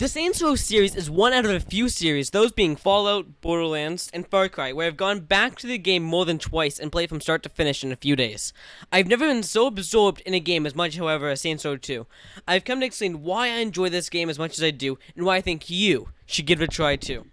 The Saints Row series is one out of a few series, those being Fallout, Borderlands, and Far Cry, where I've gone back to the game more than twice and played from start to finish in a few days. I've never been so absorbed in a game as much, however, as Saints Row 2. I've come to explain why I enjoy this game as much as I do, and why I think you should give it a try too.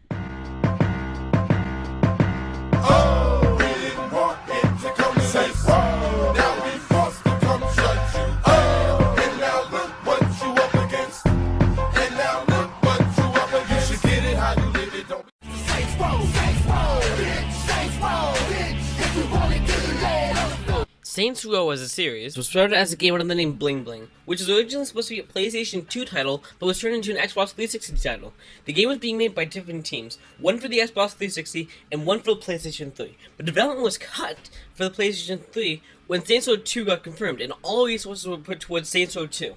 Saints Row as a series was started as a game under the name Bling Bling, which was originally supposed to be a PlayStation 2 title, but was turned into an Xbox 360 title. The game was being made by different teams, one for the Xbox 360 and one for the PlayStation 3. But development was cut for the PlayStation 3 when Saints Row 2 got confirmed, and all resources were put towards Saints Row 2.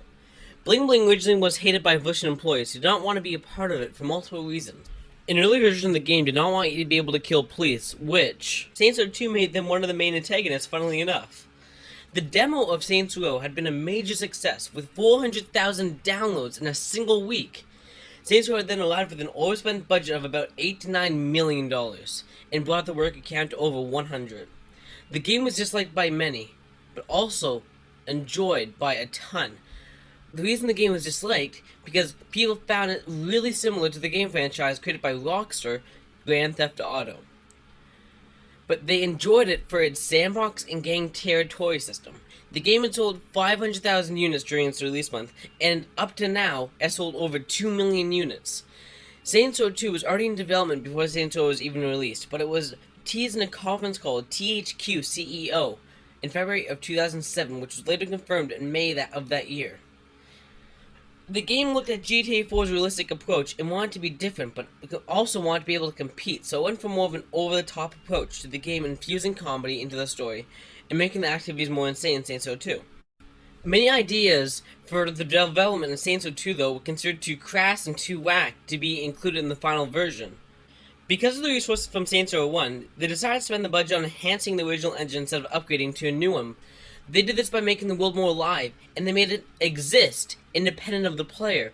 Bling Bling originally was hated by Volition employees who did not want to be a part of it for multiple reasons. An early version of the game did not want you to be able to kill police, which Saints Row 2 made them one of the main antagonists, funnily enough. The demo of Saints Row had been a major success, with 400,000 downloads in a single week. Saints Row had then allowed for an overspent budget of about $8 to $9 million, and brought the work account to over 100. The game was disliked by many, but also enjoyed by a ton. The reason the game was disliked, because people found it really similar to the game franchise created by Rockstar, Grand Theft Auto. But they enjoyed it for its sandbox and gang territory system. The game had sold 500,000 units during its release month, and up to now, has sold over 2 million units. Saints Row 2 was already in development before Saints Row was even released, but it was teased in a conference called THQ CEO in February of 2007, which was later confirmed in May of that year. The game looked at GTA 4's realistic approach and wanted to be different, but also wanted to be able to compete, so it went for more of an over-the-top approach to the game, infusing comedy into the story, and making the activities more insane in Saints Row 2. Many ideas for the development of Saints Row 2, though, were considered too crass and too whack to be included in the final version. Because of the resources from Saints Row 1, they decided to spend the budget on enhancing the original engine instead of upgrading to a new one. They did this by making the world more alive, and they made it exist independent of the player.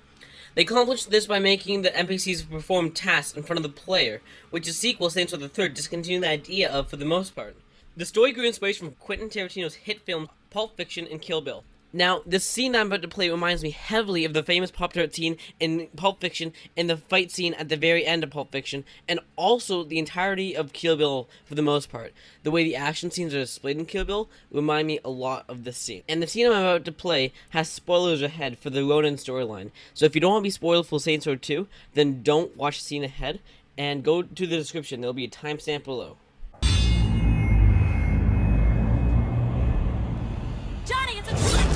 They accomplished this by making the NPCs perform tasks in front of the player, which is sequel Saints Row the Third discontinued the idea of for the most part. The story grew inspiration from Quentin Tarantino's hit films Pulp Fiction and Kill Bill. Now, the scene that I'm about to play reminds me heavily of the famous Pop-Tart scene in Pulp Fiction and the fight scene at the very end of Pulp Fiction, and also the entirety of Kill Bill for the most part. The way the action scenes are displayed in Kill Bill remind me a lot of this scene. And the scene I'm about to play has spoilers ahead for the Ronin storyline. So if you don't want to be spoiled for Saints Row 2, then don't watch the scene ahead, and go to the description. There'll be a timestamp below. Johnny, it's a...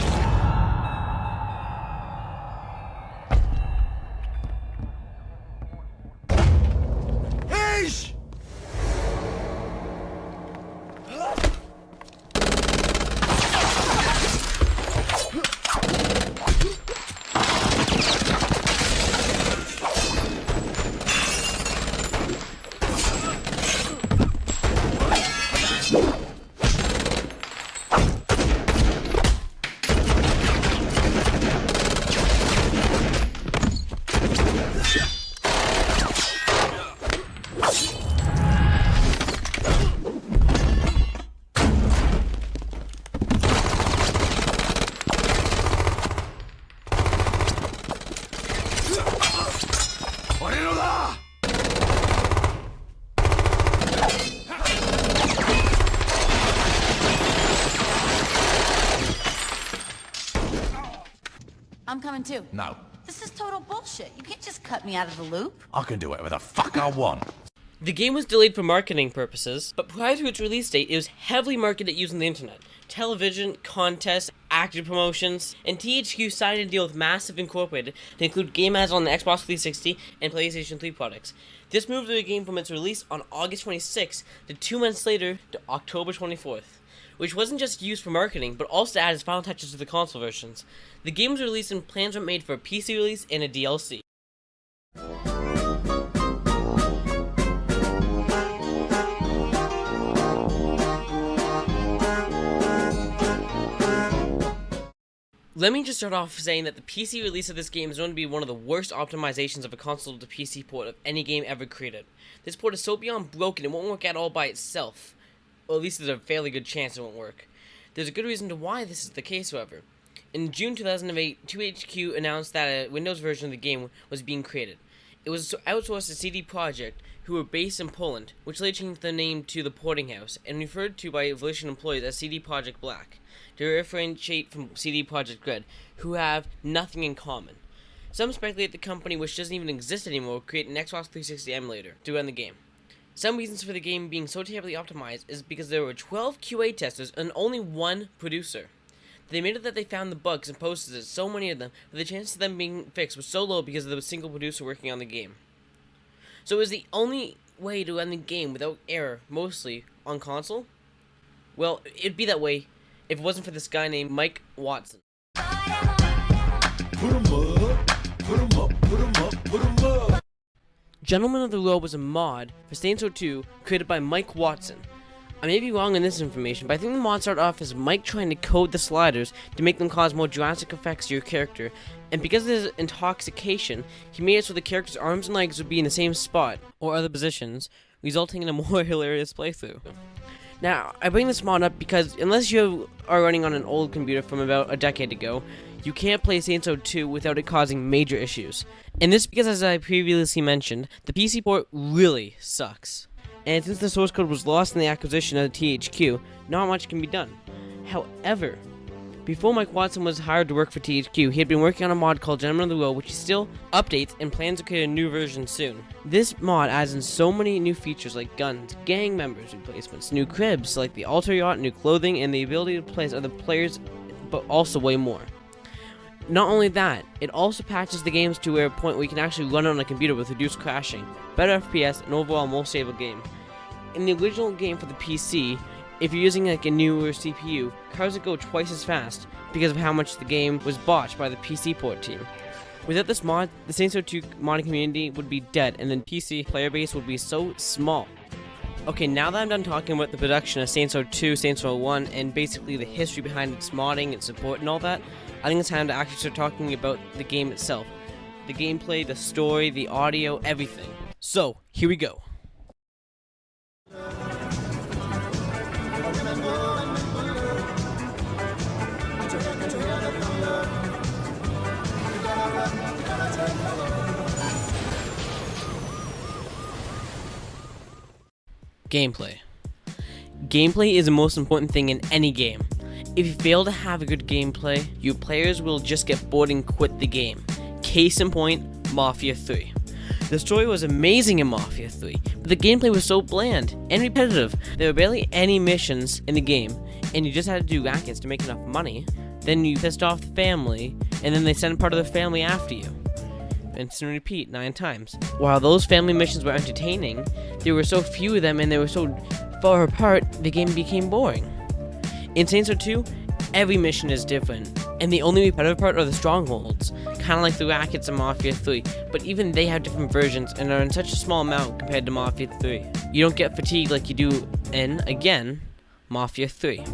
I'm coming too. No. This is total bullshit. You can't just cut me out of the loop. I can do whatever the fuck I want. The game was delayed for marketing purposes, but prior to its release date, it was heavily marketed using the internet. Television, contests, active promotions, and THQ signed a deal with Massive Incorporated to include game ads on the Xbox 360 and PlayStation 3 products. This moved the game from its release on August 26th to 2 months later to October 24th. Which wasn't just used for marketing, but also to add its final touches to the console versions. The game was released and plans were made for a PC release and a DLC. Let me just start off saying that the PC release of this game is known to be one of the worst optimizations of a console to PC port of any game ever created. This port is so beyond broken it won't work at all by itself. Or at least there's a fairly good chance it won't work. There's a good reason to why this is the case, however. In June 2008, 2HQ announced that a Windows version of the game was being created. It was outsourced to CD Projekt, who were based in Poland, which later changed their name to the Porting House, and referred to by Volition employees as CD Projekt Black, to differentiate from CD Projekt Red, who have nothing in common. Some speculate the company, which doesn't even exist anymore, will create an Xbox 360 emulator to run the game. Some reasons for the game being so terribly optimized is because there were 12 QA testers and only one producer. They admitted that they found the bugs and posted it, so many of them, that the chance of them being fixed was so low because there was a single producer working on the game. So it was the only way to run the game without error, mostly, on console? Well, it'd be that way if it wasn't for this guy named Mike Watson. Put 'em up, put 'em up, put 'em up, put 'em up. Gentleman of the Road was a mod for Saints Row 2 created by Mike Watson. I may be wrong on this information, but I think the mod started off as Mike trying to code the sliders to make them cause more drastic effects to your character, and because of his intoxication, he made it so the character's arms and legs would be in the same spot, or other positions, resulting in a more hilarious playthrough. Now, I bring this mod up because unless you are running on an old computer from about a decade ago, you can't play Saints Row 2 without it causing major issues. And this because, as I previously mentioned, the PC port really sucks. And since the source code was lost in the acquisition of the THQ, not much can be done. However, before Mike Watson was hired to work for THQ, he had been working on a mod called Gentleman of the Road, which he still updates and plans to create a new version soon. This mod adds in so many new features like guns, gang members replacements, new cribs like the Ultor yacht, new clothing, and the ability to place other players, but also way more. Not only that, it also patches the games to a point where you can actually run on a computer with reduced crashing, better FPS, and overall more stable game. In the original game for the PC, if you're using like a newer CPU, cars would go twice as fast because of how much the game was botched by the PC port team. Without this mod, the Saints Row 2 modding community would be dead, and the PC player base would be so small. Okay, now that I'm done talking about the production of Saints Row 2, Saints Row 1, and basically the history behind its modding and support and all that, I think it's time to actually start talking about the game itself. The gameplay, the story, the audio, everything. So, here we go. Gameplay. Gameplay is the most important thing in any game. If you fail to have a good gameplay, your players will just get bored and quit the game. Case in point, Mafia 3. The story was amazing in Mafia 3, but the gameplay was so bland and repetitive. There were barely any missions in the game, and you just had to do rackets to make enough money. Then you pissed off the family, and then they sent part of the family after you. Rinse and repeat 9 times. While those family missions were entertaining, there were so few of them and they were so far apart, the game became boring. In Saints Row 2, every mission is different, and the only repetitive part are the strongholds, kinda like the rackets in Mafia 3, but even they have different versions and are in such a small amount compared to Mafia 3. You don't get fatigue like you do in, again, Mafia 3.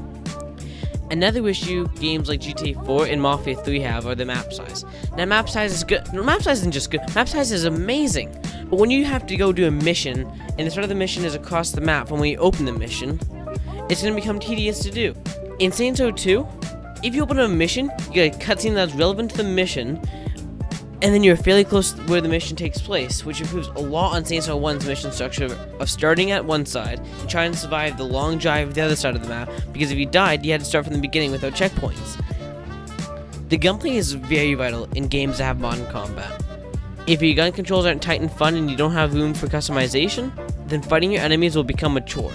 Another issue games like GTA 4 and Mafia 3 have are the map size. Now map size is good. No, map size isn't just good, map size is amazing. But when you have to go do a mission, and the start of the mission is across the map, and when you open the mission, it's going to become tedious to do. In Saints Row 2, if you open a mission, you get a cutscene that's relevant to the mission, and then you're fairly close to where the mission takes place, which improves a lot on Saints Row 1's mission structure of starting at one side and trying to survive the long drive to the other side of the map, because if you died, you had to start from the beginning without checkpoints. The gunplay is very vital in games that have modern combat. If your gun controls aren't tight and fun and you don't have room for customization, then fighting your enemies will become a chore.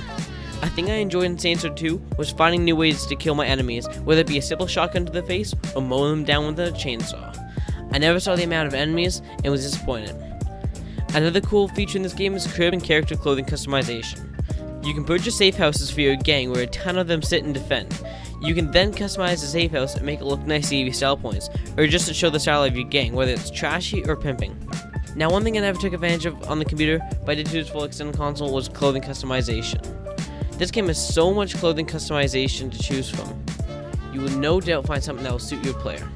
A thing I enjoyed in Saints Row 2 was finding new ways to kill my enemies, whether it be a simple shotgun to the face or mow them down with a chainsaw. I never saw the amount of enemies and was disappointed. Another cool feature in this game is crib and character clothing customization. You can purchase safe houses for your gang where a ton of them sit and defend. You can then customize the safe house and make it look nice to give you style points, or just to show the style of your gang, whether it's trashy or pimping. Now, one thing I never took advantage of on the computer, but I did to its full extent on console, was clothing customization. This game has so much clothing customization to choose from. you will no doubt find something that will suit your player.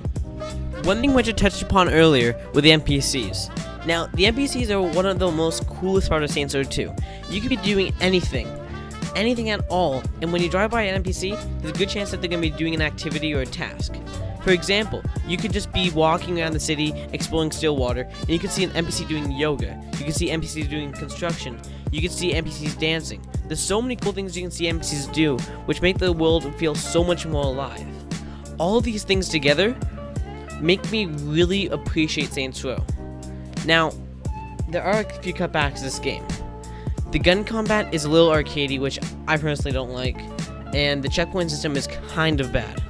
One thing which I touched upon earlier were the NPCs. Now, the NPCs are one of the most coolest part of Saints Row 2. You could be doing anything at all, and when you drive by an NPC, there's a good chance that they're going to be doing an activity or a task. For example, you could just be walking around the city, exploring Stillwater, and you could see an NPC doing yoga, you can see NPCs doing construction, you can see NPCs dancing. There's so many cool things you can see NPCs do, which make the world feel so much more alive. All these things together make me really appreciate Saints Row. Now, there are a few cutbacks to this game. The gun combat is a little arcadey, which I personally don't like, and the checkpoint system is kind of bad.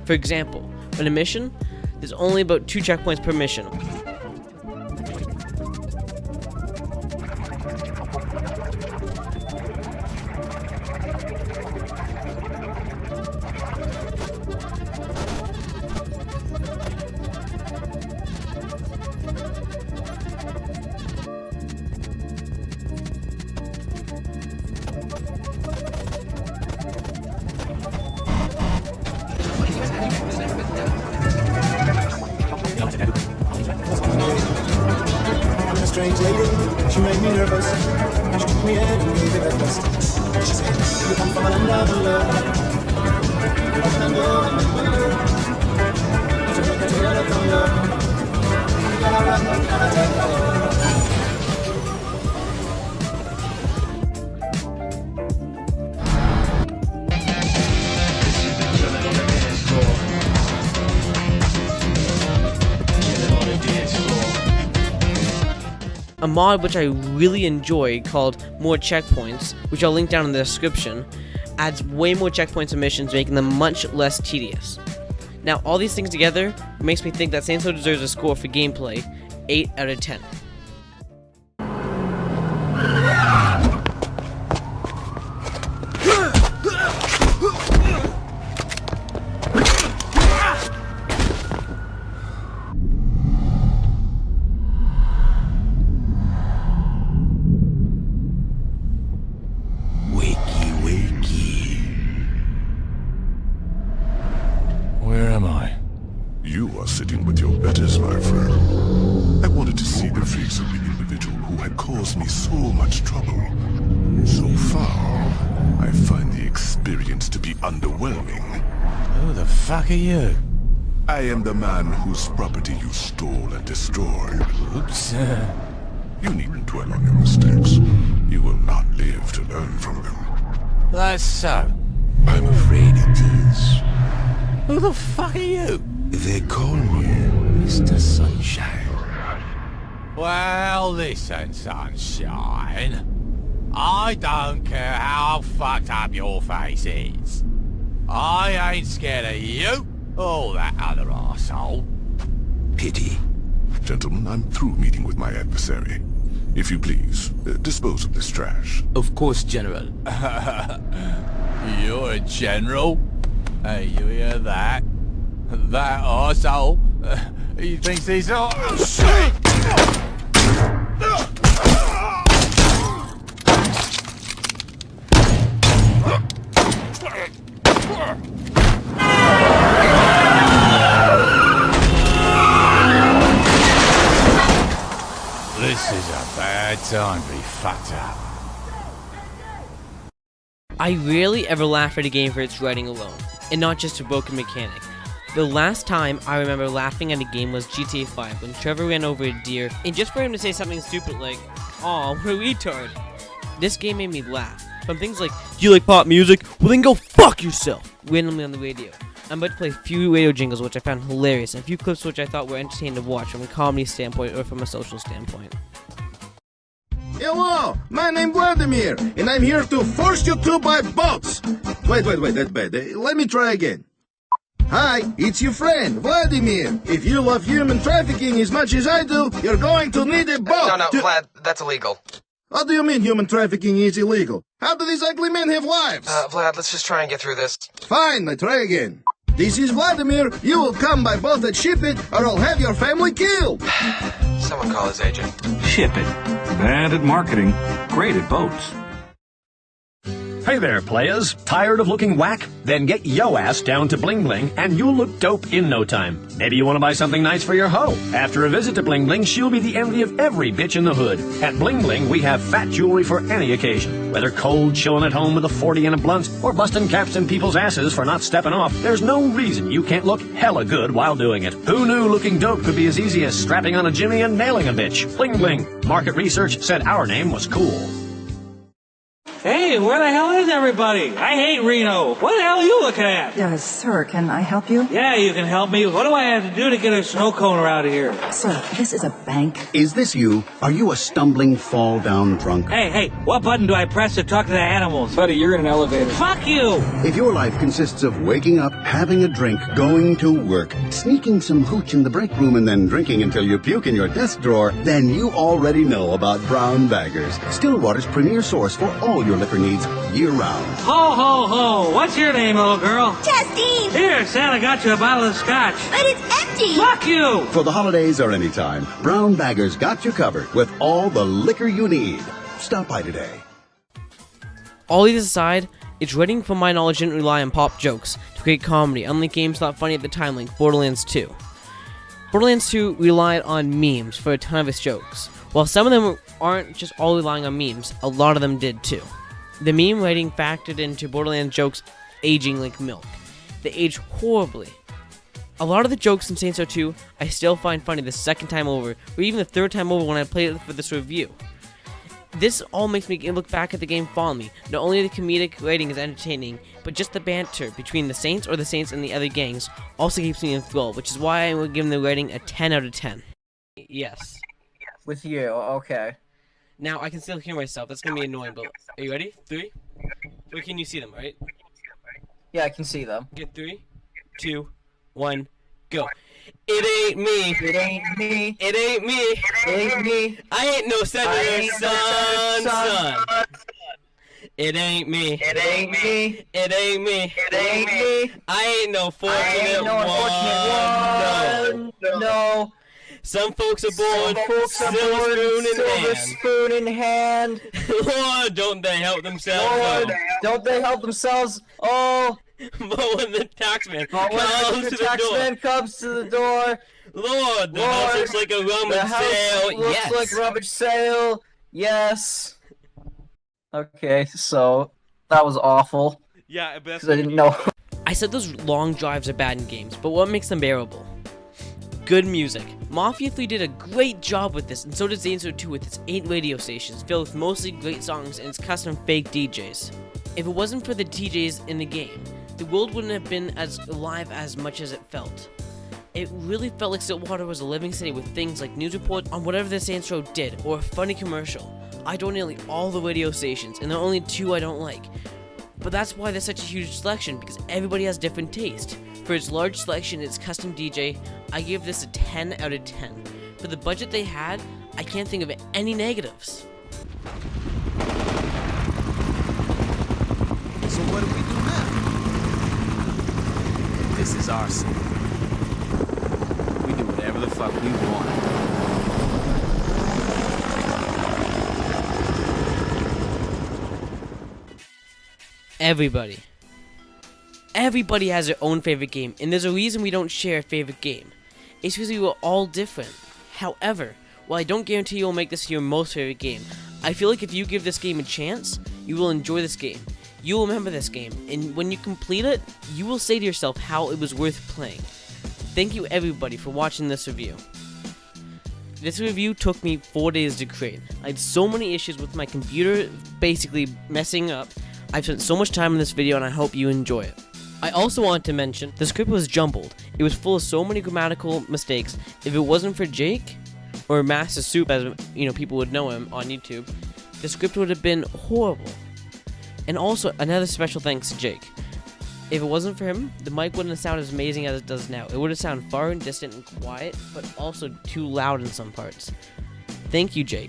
For example, in a mission, there's only about 2 checkpoints per mission. Strange lady, she made me nervous. She took me in and gave me breakfast. She said, you come from a land of love. You don't know. To make a tale of love. You gotta run, you gotta take love. A mod which I really enjoy called More Checkpoints, which I'll link down in the description, adds way more checkpoints and missions, making them much less tedious. Now, all these things together makes me think that Saints Row deserves a score for gameplay 8 out of 10. Where am I? You are sitting with your betters, my friend. I wanted to see the face of the individual who had caused me so much trouble. So far, I find the experience to be underwhelming. Who the fuck are you? I am the man whose property you stole and destroyed. Oops. You needn't dwell on your mistakes. You will not live to learn from them. That's so. I'm afraid it is. Who the fuck are you? They call me Mr. Sunshine. Well, listen, Sunshine. I don't care how fucked up your face is. I ain't scared of you or that other arsehole. Pity. Gentlemen, I'm through meeting with my adversary. If you please, dispose of this trash. Of course, General. You're a general? Hey, you hear that? That arsehole? He thinks he's all... Shit! This is a bad time to be fucked up. I rarely ever laugh at a game for its writing alone, and not just a broken mechanic. The last time I remember laughing at a game was GTA 5, when Trevor ran over a deer, and just for him to say something stupid like, "Aw, what a retard." This game made me laugh. From things like, "Do you like pop music? Well then go fuck yourself!" randomly on the radio. I'm about to play a few radio jingles which I found hilarious, and a few clips which I thought were entertaining to watch from a comedy standpoint or from a social standpoint. Hello, my name's Vladimir, and I'm here to force you to buy boats. Wait, that's bad. Let me try again. Hi, it's your friend, Vladimir. If you love human trafficking as much as I do, you're going to need a boat. No, Vlad, that's illegal. What do you mean human trafficking is illegal? How do these ugly men have lives? Vlad, let's just try and get through this. Fine, I try again. This is Vladimir. You will come by boat and ship it, or I'll have your family killed. Someone call his agent. Ship it. Bad at marketing, great at boats. Hey there, players. Tired of looking whack? Then get yo ass down to Bling Bling and you'll look dope in no time. Maybe you want to buy something nice for your hoe. After a visit to Bling Bling, she'll be the envy of every bitch in the hood. At Bling Bling, we have fat jewelry for any occasion. Whether cold, chilling at home with a 40 and a blunt, or busting caps in people's asses for not stepping off, there's no reason you can't look hella good while doing it. Who knew looking dope could be as easy as strapping on a jimmy and nailing a bitch? Bling Bling. Market research said our name was cool. Hey, where the hell is everybody? I hate Reno. What the hell are you looking at? Sir, can I help you? Yeah, you can help me. What do I have to do to get a snow cone out of here? Sir, this is a bank. Is this you? Are you a stumbling, fall-down drunk? Hey, what button do I press to talk to the animals? Buddy, you're in an elevator. Fuck you! If your life consists of waking up, having a drink, going to work, sneaking some hooch in the break room, and then drinking until you puke in your desk drawer, then you already know about Brown Baggers, Stillwater's premier source for all your liquor needs year-round. Ho, ho, ho! What's your name, little girl? Justine! Here, Santa got you a bottle of scotch. But it's empty! Fuck you! For the holidays or anytime, Brown Baggers got you covered with all the liquor you need. Stop by today. All these aside, its rating from my knowledge didn't rely on pop jokes to create comedy, unlike games not funny at the time like Borderlands 2. Borderlands 2 relied on memes for a ton of its jokes. While some of them aren't just all relying on memes, a lot of them did too. The meme writing factored into Borderlands jokes aging like milk. They age horribly. A lot of the jokes in Saints Row 2 I still find funny the second time over, or even the third time over when I played it for this review. This all makes me look back at the game fondly. Not only the comedic writing is entertaining, but just the banter between the Saints or the Saints and the other gangs also keeps me enthralled, which is why I would give the rating a 10 out of 10. Yes. With you, okay. Now, I can still hear myself. That's going to be annoying, but are you ready? 3? Or can you see them, right? Yeah, I can see them. Get 3, 2, 1, go. It ain't me. It ain't me. It ain't me. It ain't me. I ain't no senator, son. It ain't me. It ain't me. It ain't me. It ain't me. I ain't no fortunate one. No. Some folks are born silver spoon in hand. Lord, don't they help themselves? Lord, don't they help themselves? Oh. But when the taxman comes to the door, Lord, the house looks like a rummage sale. Looks like rummage sale. Yes. Okay, so that was awful. Yeah, because I didn't know. I said those long drives are bad in games, but what makes them bearable? Good music. Mafia 3 did a great job with this, and so did Saints Row 2 with its 8 radio stations filled with mostly great songs and its custom fake DJs. If it wasn't for the DJs in the game, the world wouldn't have been as alive as much as it felt. It really felt like Stilwater was a living city with things like news reports on whatever the Saints Row did, or a funny commercial. I don't nearly all the radio stations, and there are only 2 I don't like. But that's why there's such a huge selection, because everybody has different taste. For its large selection and its custom DJ, I give this a 10 out of 10. For the budget they had, I can't think of any negatives. So what do we do now? This is our city. We do whatever the fuck we want. Everybody has their own favorite game, and there's a reason we don't share a favorite game. It's because we were all different. However, while I don't guarantee you'll make this your most favorite game, I feel like if you give this game a chance, you will enjoy this game. You will remember this game, and when you complete it, you will say to yourself how it was worth playing. Thank you everybody for watching this review. This review took me 4 days to create. I had so many issues with my computer basically messing up. I've spent so much time in this video and I hope you enjoy it. I also want to mention, the script was jumbled. It was full of so many grammatical mistakes. If it wasn't for Jake, or Master Soup as people would know him on YouTube, the script would have been horrible. And also, another special thanks to Jake. If it wasn't for him, the mic wouldn't have sounded as amazing as it does now. It would have sounded far and distant and quiet, but also too loud in some parts. Thank you, Jake.